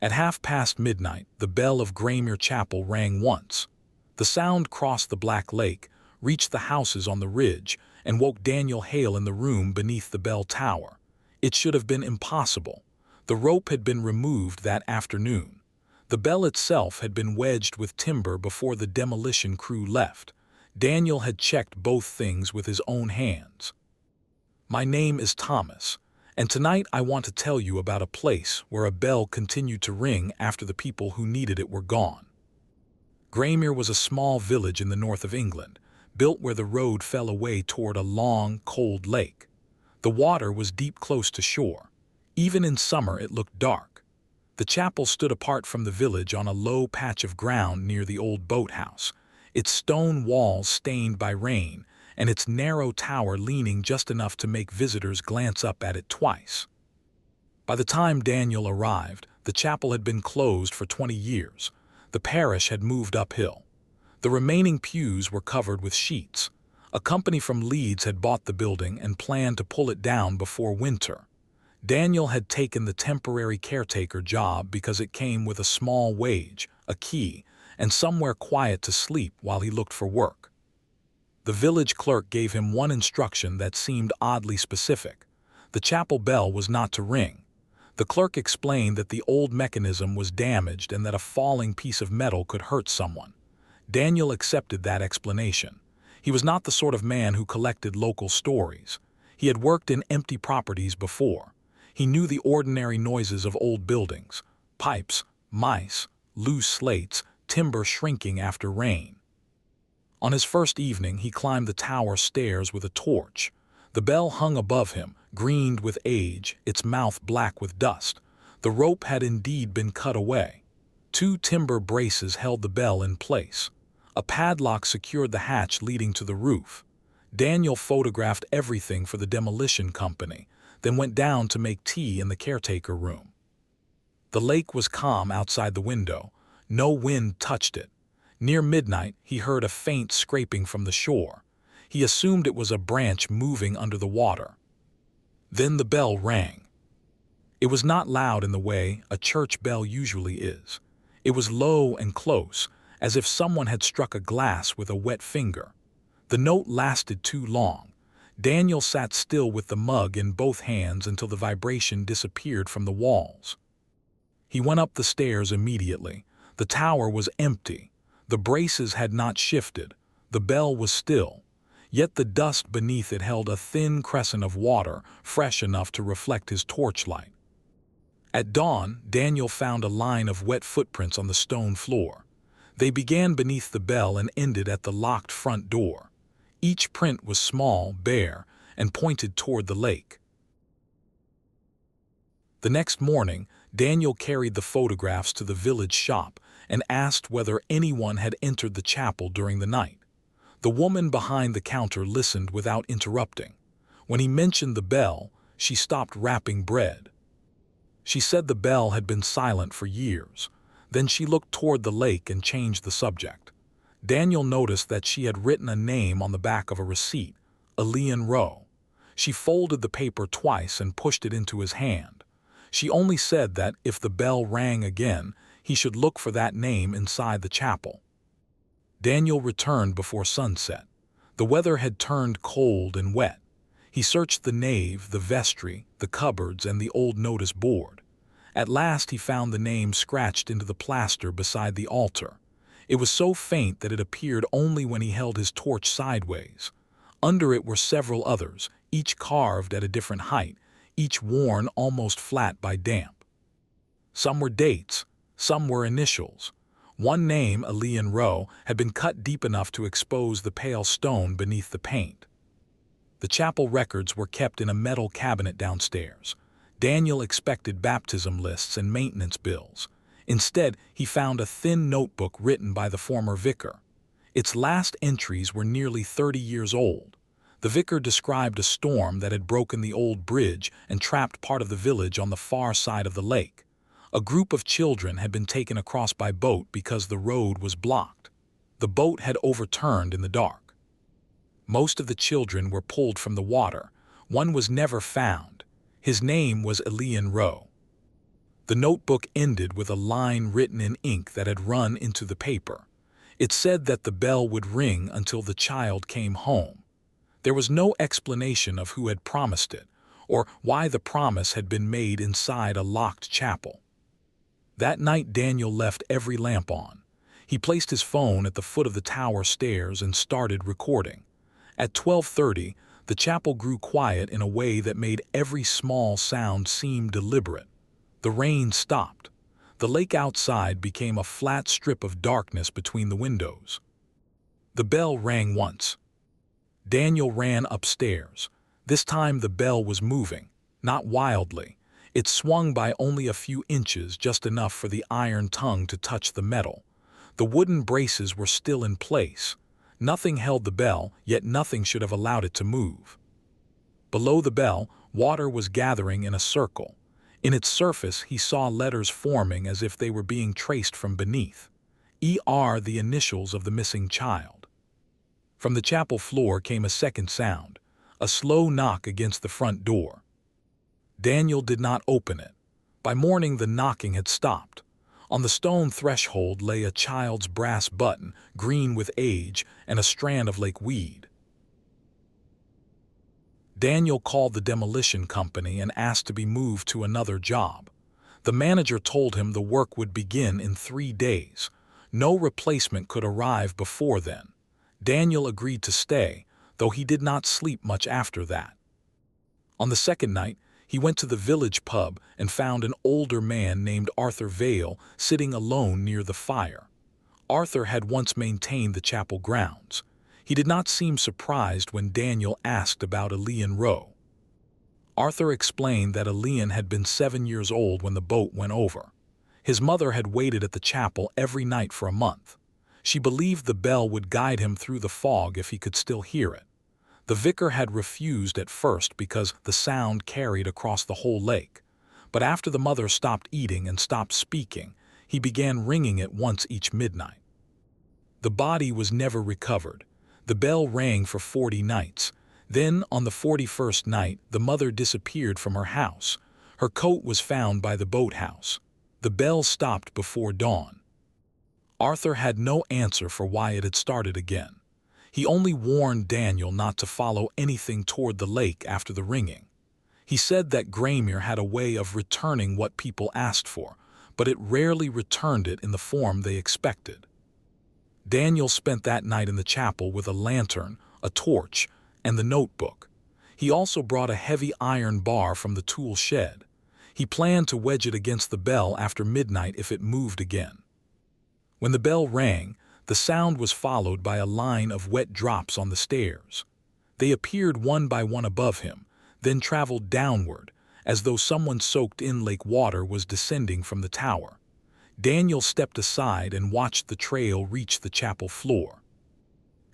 At midnight, the bell of Greymere Chapel rang once. The sound crossed the black lake, reached the houses on the ridge, and woke Daniel Hale in the room beneath the bell tower. It should have been impossible. The rope had been removed that afternoon. The bell itself had been wedged with timber before the demolition crew left. Daniel had checked both things with his own hands. "My name is Thomas, and tonight I want to tell you about a place where a bell continued to ring after the people who needed it were gone." Greymere was a small village in the north of England, built where the road fell away toward a long, cold lake. The water was deep close to shore. Even in summer it looked dark. The chapel stood apart from the village on a low patch of ground near the old boathouse, its stone walls stained by rain, and its narrow tower leaning just enough to make visitors glance up at it twice. By the time Daniel arrived, the chapel had been closed for 20 years. The parish had moved uphill. The remaining pews were covered with sheets. A company from Leeds had bought the building and planned to pull it down before winter. Daniel had taken the temporary caretaker job because it came with a small wage, a key, and somewhere quiet to sleep while he looked for work. The village clerk gave him one instruction that seemed oddly specific. The chapel bell was not to ring. The clerk explained that the old mechanism was damaged and that a falling piece of metal could hurt someone. Daniel accepted that explanation. He was not the sort of man who collected local stories. He had worked in empty properties before. He knew the ordinary noises of old buildings: pipes, mice, loose slates, timber shrinking after rain. On his first evening, he climbed the tower stairs with a torch. The bell hung above him, greened with age, its mouth black with dust. The rope had indeed been cut away. 2 timber braces held the bell in place. A padlock secured the hatch leading to the roof. Daniel photographed everything for the demolition company, then went down to make tea in the caretaker room. The lake was calm outside the window. No wind touched it. Near midnight, he heard a faint scraping from the shore. He assumed it was a branch moving under the water. Then the bell rang. It was not loud in the way a church bell usually is. It was low and close, as if someone had struck a glass with a wet finger. The note lasted too long. Daniel sat still with the mug in both hands until the vibration disappeared from the walls. He went up the stairs immediately. The tower was empty. The braces had not shifted. The bell was still. Yet the dust beneath it held a thin crescent of water, fresh enough to reflect his torchlight. At dawn, Daniel found a line of wet footprints on the stone floor. They began beneath the bell and ended at the locked front door. Each print was small, bare, and pointed toward the lake. The next morning, Daniel carried the photographs to the village shop and asked whether anyone had entered the chapel during the night. The woman behind the counter listened without interrupting. When he mentioned the bell, she stopped wrapping bread. She said the bell had been silent for years. Then she looked toward the lake and changed the subject. Daniel noticed that she had written a name on the back of a receipt, Elian Rowe. She folded the paper twice and pushed it into his hand. She only said that if the bell rang again, he should look for that name inside the chapel. Daniel returned before sunset. The weather had turned cold and wet. He searched the nave, the vestry, the cupboards, and the old notice board. At last he found the name scratched into the plaster beside the altar. It was so faint that it appeared only when he held his torch sideways. Under it were several others, each carved at a different height, each worn almost flat by damp. Some were dates, some were initials. One name, Elian Rowe, had been cut deep enough to expose the pale stone beneath the paint. The chapel records were kept in a metal cabinet downstairs. Daniel expected baptism lists and maintenance bills. Instead, he found a thin notebook written by the former vicar. Its last entries were nearly 30 years old. The vicar described a storm that had broken the old bridge and trapped part of the village on the far side of the lake. A group of children had been taken across by boat because the road was blocked. The boat had overturned in the dark. Most of the children were pulled from the water. One was never found. His name was Elian Rowe. The notebook ended with a line written in ink that had run into the paper. It said that the bell would ring until the child came home. There was no explanation of who had promised it, or why the promise had been made inside a locked chapel. That night Daniel left every lamp on. He placed his phone at the foot of the tower stairs and started recording. At 12:30, the chapel grew quiet in a way that made every small sound seem deliberate. The rain stopped. The lake outside became a flat strip of darkness between the windows. The bell rang once. Daniel ran upstairs. This time the bell was moving, not wildly. It swung by only a few inches, just enough for the iron tongue to touch the metal. The wooden braces were still in place. Nothing held the bell, yet nothing should have allowed it to move. Below the bell, water was gathering in a circle. In its surface, he saw letters forming as if they were being traced from beneath. ER, the initials of the missing child. From the chapel floor came a second sound, a slow knock against the front door. Daniel did not open it. By morning, the knocking had stopped. On the stone threshold lay a child's brass button, green with age, and a strand of lake weed. Daniel called the demolition company and asked to be moved to another job. The manager told him the work would begin in 3 days. No replacement could arrive before then. Daniel agreed to stay, though he did not sleep much after that. On the second night, he went to the village pub and found an older man named Arthur Vale sitting alone near the fire. Arthur had once maintained the chapel grounds. He did not seem surprised when Daniel asked about Elian Rowe. Arthur explained that Elian had been 7 years old when the boat went over. His mother had waited at the chapel every night for a month. She believed the bell would guide him through the fog if he could still hear it. The vicar had refused at first because the sound carried across the whole lake. But after the mother stopped eating and stopped speaking, he began ringing it once each midnight. The body was never recovered. The bell rang for 40 nights. Then, on the 41st night, the mother disappeared from her house. Her coat was found by the boathouse. The bell stopped before dawn. Arthur had no answer for why it had started again. He only warned Daniel not to follow anything toward the lake after the ringing. He said that Greymere had a way of returning what people asked for, but it rarely returned it in the form they expected. Daniel spent that night in the chapel with a lantern, a torch, and the notebook. He also brought a heavy iron bar from the tool shed. He planned to wedge it against the bell after midnight if it moved again. When the bell rang, the sound was followed by a line of wet drops on the stairs. They appeared one by one above him, then traveled downward, as though someone soaked in lake water was descending from the tower. Daniel stepped aside and watched the trail reach the chapel floor.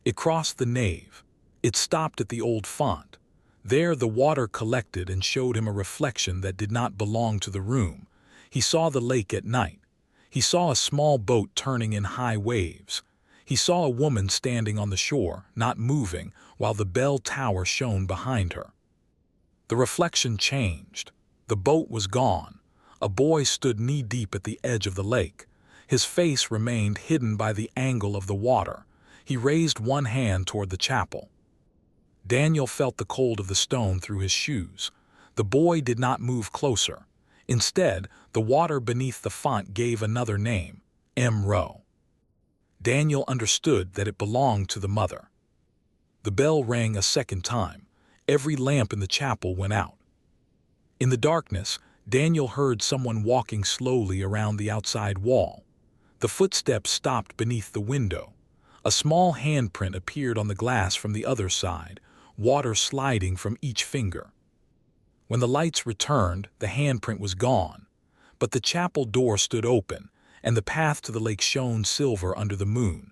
It crossed the nave. It stopped at the old font. There the water collected and showed him a reflection that did not belong to the room. He saw the lake at night. He saw a small boat turning in high waves. He saw a woman standing on the shore, not moving, while the bell tower shone behind her. The reflection changed. The boat was gone. A boy stood knee-deep at the edge of the lake. His face remained hidden by the angle of the water. He raised one hand toward the chapel. Daniel felt the cold of the stone through his shoes. The boy did not move closer. Instead, the water beneath the font gave another name, M. Rowe. Daniel understood that it belonged to the mother. The bell rang a second time. Every lamp in the chapel went out. In the darkness, Daniel heard someone walking slowly around the outside wall. The footsteps stopped beneath the window. A small handprint appeared on the glass from the other side, water sliding from each finger. When the lights returned, the handprint was gone, but the chapel door stood open, and the path to the lake shone silver under the moon.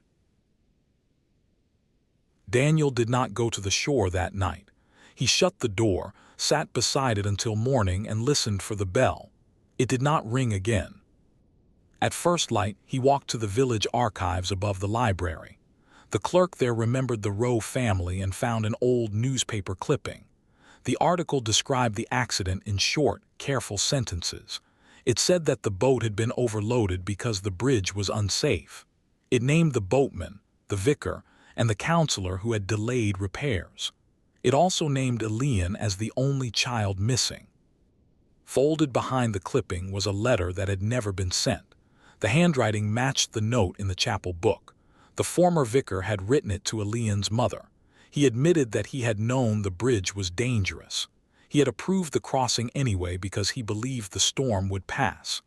Daniel did not go to the shore that night. He shut the door, sat beside it until morning, and listened for the bell. It did not ring again. At first light, he walked to the village archives above the library. The clerk there remembered the Rowe family and found an old newspaper clipping. The article described the accident in short, careful sentences. It said that the boat had been overloaded because the bridge was unsafe. It named the boatman, the vicar, and the counselor who had delayed repairs. It also named Elian as the only child missing. Folded behind the clipping was a letter that had never been sent. The handwriting matched the note in the chapel book. The former vicar had written it to Elian's mother. He admitted that he had known the bridge was dangerous. He had approved the crossing anyway because he believed the storm would pass.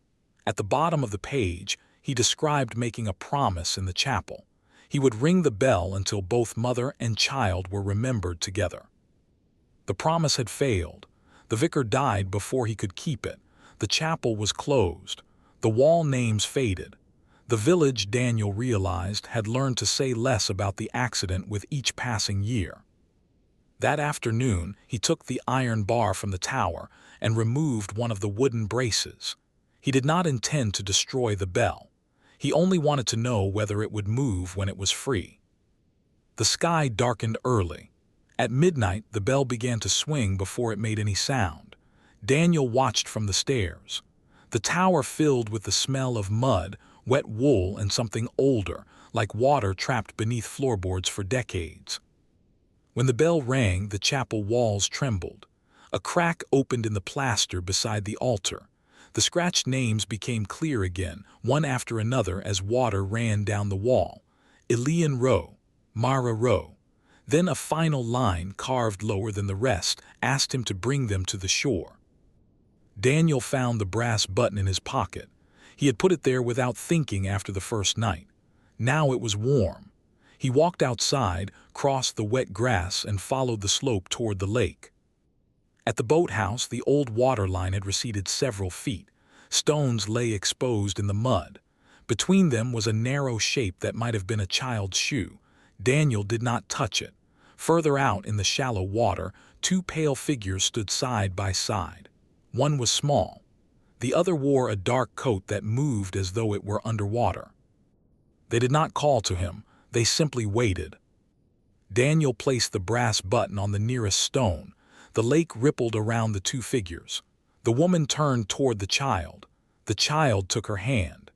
At the bottom of the page, he described making a promise in the chapel. He would ring the bell until both mother and child were remembered together. The promise had failed. The vicar died before he could keep it. The chapel was closed. The wall names faded. The village, Daniel realized, had learned to say less about the accident with each passing year. That afternoon, he took the iron bar from the tower and removed one of the wooden braces. He did not intend to destroy the bell. He only wanted to know whether it would move when it was free. The sky darkened early. At midnight, the bell began to swing before it made any sound. Daniel watched from the stairs. The tower filled with the smell of mud, wet wool, and something older, like water trapped beneath floorboards for decades. When the bell rang, the chapel walls trembled. A crack opened in the plaster beside the altar. The scratched names became clear again, one after another as water ran down the wall. Elian Rowe, Mara Rowe. Then a final line, carved lower than the rest, asked him to bring them to the shore. Daniel found the brass button in his pocket. He had put it there without thinking after the first night. Now it was warm. He walked outside, crossed the wet grass, and followed the slope toward the lake. At the boathouse, the old water line had receded several feet. Stones lay exposed in the mud. Between them was a narrow shape that might have been a child's shoe. Daniel did not touch it. Further out in the shallow water, two pale figures stood side by side. One was small. The other wore a dark coat that moved as though it were underwater. They did not call to him. They simply waited. Daniel placed the brass button on the nearest stone. The lake rippled around the two figures. The woman turned toward the child. The child took her hand.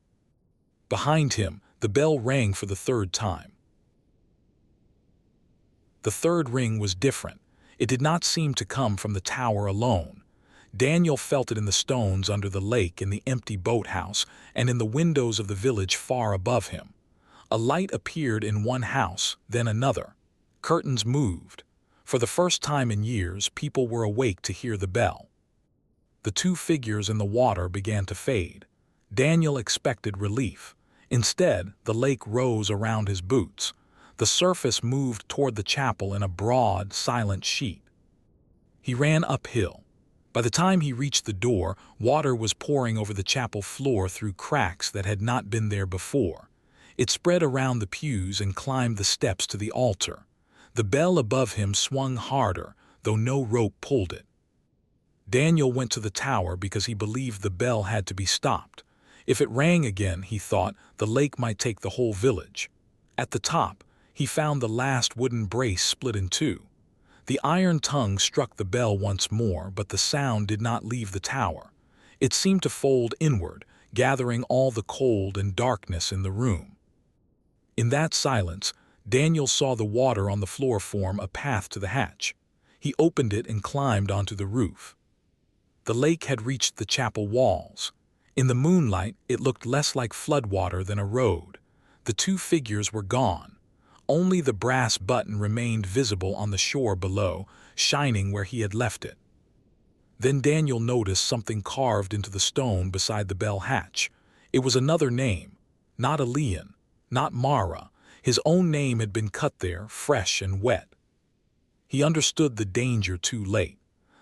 Behind him, the bell rang for the third time. The third ring was different. It did not seem to come from the tower alone. Daniel felt it in the stones under the lake, in the empty boathouse, and in the windows of the village far above him. A light appeared in one house, then another. Curtains moved. For the first time in years, people were awake to hear the bell. The two figures in the water began to fade. Daniel expected relief. Instead, the lake rose around his boots. The surface moved toward the chapel in a broad, silent sheet. He ran uphill. By the time he reached the door, water was pouring over the chapel floor through cracks that had not been there before. It spread around the pews and climbed the steps to the altar. The bell above him swung harder, though no rope pulled it. Daniel went to the tower because he believed the bell had to be stopped. If it rang again, he thought, the lake might take the whole village. At the top, he found the last wooden brace split in two. The iron tongue struck the bell once more, but the sound did not leave the tower. It seemed to fold inward, gathering all the cold and darkness in the room. In that silence, Daniel saw the water on the floor form a path to the hatch. He opened it and climbed onto the roof. The lake had reached the chapel walls. In the moonlight, it looked less like floodwater than a road. The two figures were gone. Only the brass button remained visible on the shore below, shining where he had left it. Then Daniel noticed something carved into the stone beside the bell hatch. It was another name, not Elian, not Mara. His own name had been cut there, fresh and wet. He understood the danger too late.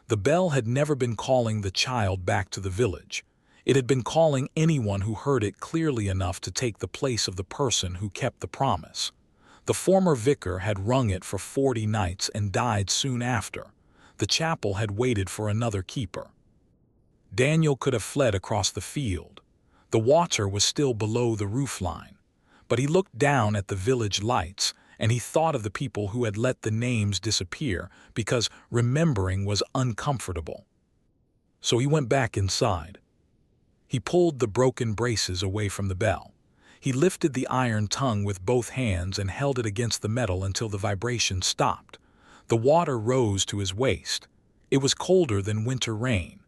The bell had never been calling the child back to the village. It had been calling anyone who heard it clearly enough to take the place of the person who kept the promise. The former vicar had rung it for 40 nights and died soon after. The chapel had waited for another keeper. Daniel could have fled across the field. The water was still below the roofline. But he looked down at the village lights, and he thought of the people who had let the names disappear because remembering was uncomfortable. So he went back inside. He pulled the broken braces away from the bell. He lifted the iron tongue with both hands and held it against the metal until the vibration stopped. The water rose to his waist. It was colder than winter rain.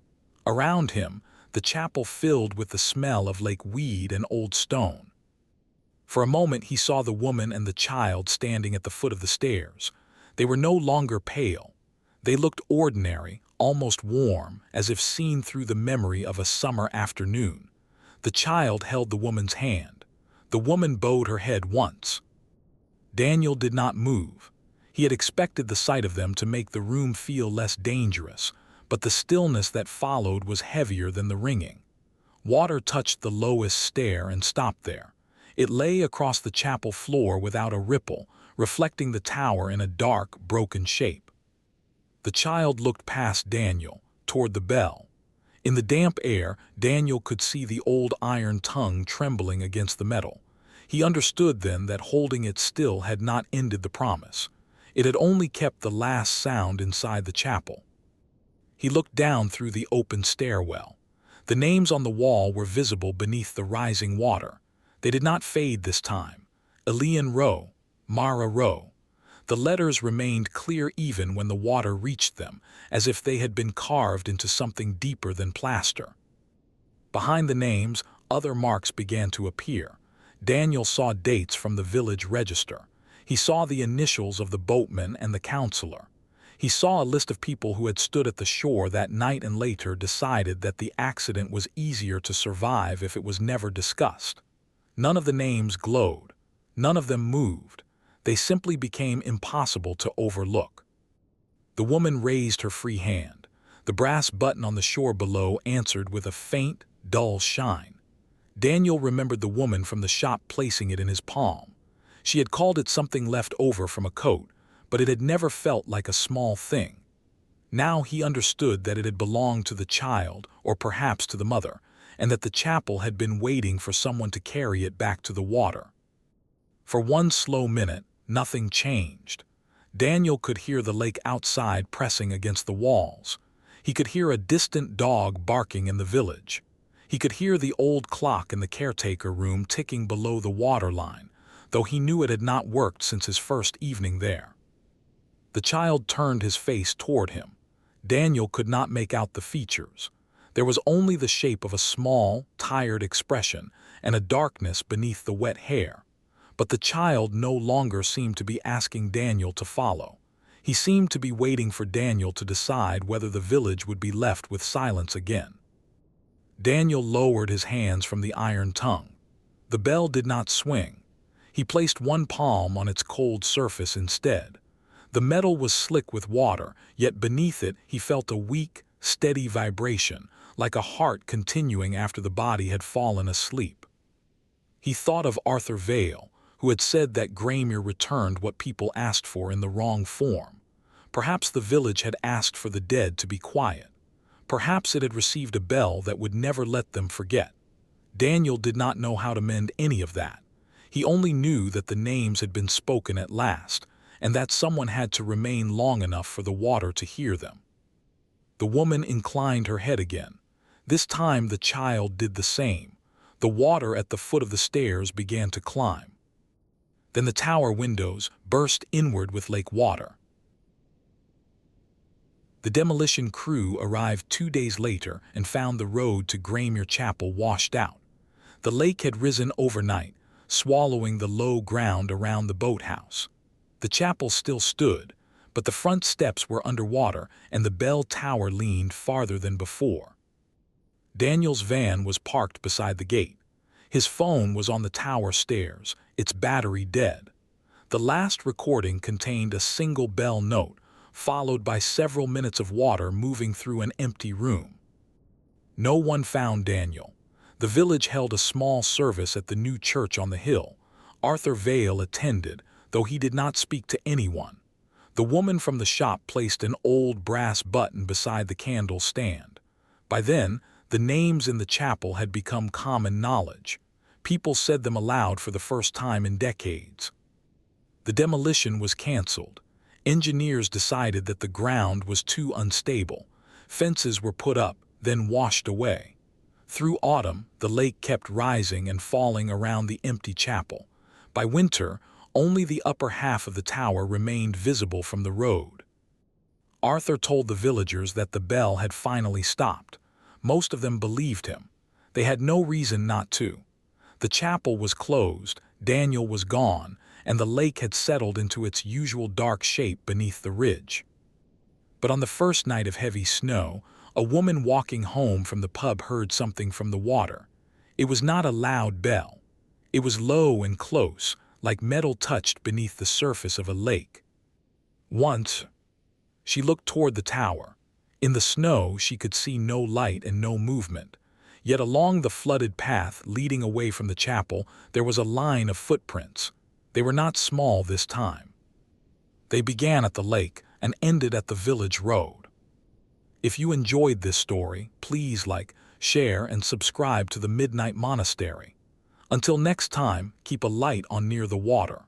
Around him, the chapel filled with the smell of lake weed and old stone. For a moment he saw the woman and the child standing at the foot of the stairs. They were no longer pale. They looked ordinary, almost warm, as if seen through the memory of a summer afternoon. The child held the woman's hand. The woman bowed her head once. Daniel did not move. He had expected the sight of them to make the room feel less dangerous, but the stillness that followed was heavier than the ringing. Water touched the lowest stair and stopped there. It lay across the chapel floor without a ripple, reflecting the tower in a dark, broken shape. The child looked past Daniel, toward the bell. In the damp air, Daniel could see the old iron tongue trembling against the metal. He understood then that holding it still had not ended the promise. It had only kept the last sound inside the chapel. He looked down through the open stairwell. The names on the wall were visible beneath the rising water. They did not fade this time. Elian Rowe, Mara Rowe. The letters remained clear even when the water reached them, as if they had been carved into something deeper than plaster. Behind the names, other marks began to appear. Daniel saw dates from the village register. He saw the initials of the boatman and the counselor. He saw a list of people who had stood at the shore that night and later decided that the accident was easier to survive if it was never discussed. None of the names glowed. None of them moved. They simply became impossible to overlook. The woman raised her free hand. The brass button on the shore below answered with a faint, dull shine. Daniel remembered the woman from the shop placing it in his palm. She had called it something left over from a coat, but it had never felt like a small thing. Now he understood that it had belonged to the child, or perhaps to the mother, and that the chapel had been waiting for someone to carry it back to the water. For one slow minute, nothing changed. Daniel could hear the lake outside pressing against the walls. He could hear a distant dog barking in the village. He could hear the old clock in the caretaker room ticking below the waterline, though he knew it had not worked since his first evening there. The child turned his face toward him. Daniel could not make out the features. There was only the shape of a small, tired expression and a darkness beneath the wet hair. But the child no longer seemed to be asking Daniel to follow. He seemed to be waiting for Daniel to decide whether the village would be left with silence again. Daniel lowered his hands from the iron tongue. The bell did not swing. He placed one palm on its cold surface instead. The metal was slick with water, yet beneath it he felt a weak, steady vibration, like a heart continuing after the body had fallen asleep. He thought of Arthur Vale, who had said that Greymere returned what people asked for in the wrong form. Perhaps the village had asked for the dead to be quiet. Perhaps it had received a bell that would never let them forget. Daniel did not know how to mend any of that. He only knew that the names had been spoken at last, and that someone had to remain long enough for the water to hear them. The woman inclined her head again. This time the child did the same. The water at the foot of the stairs began to climb. Then the tower windows burst inward with lake water. The demolition crew arrived 2 days later and found the road to Greymere Chapel washed out. The lake had risen overnight, swallowing the low ground around the boathouse. The chapel still stood, but the front steps were underwater and the bell tower leaned farther than before. Daniel's van was parked beside the gate. His phone was on the tower stairs, its battery dead. The last recording contained a single bell note, followed by several minutes of water moving through an empty room. No one found Daniel. The village held a small service at the new church on the hill. Arthur Vale attended, though he did not speak to anyone. The woman from the shop placed an old brass button beside the candle stand. By then, the names in the chapel had become common knowledge. People said them aloud for the first time in decades. The demolition was canceled. Engineers decided that the ground was too unstable. Fences were put up, then washed away. Through autumn, the lake kept rising and falling around the empty chapel. By winter, only the upper half of the tower remained visible from the road. Arthur told the villagers that the bell had finally stopped. Most of them believed him. They had no reason not to. The chapel was closed, Daniel was gone, and the lake had settled into its usual dark shape beneath the ridge. But on the first night of heavy snow, a woman walking home from the pub heard something from the water. It was not a loud bell. It was low and close, like metal touched beneath the surface of a lake. Once, she looked toward the tower. In the snow, she could see no light and no movement. Yet along the flooded path leading away from the chapel, there was a line of footprints. They were not small this time. They began at the lake and ended at the village road. If you enjoyed this story, please like, share, and subscribe to the Midnight Monastery. Until next time, keep a light on near the water.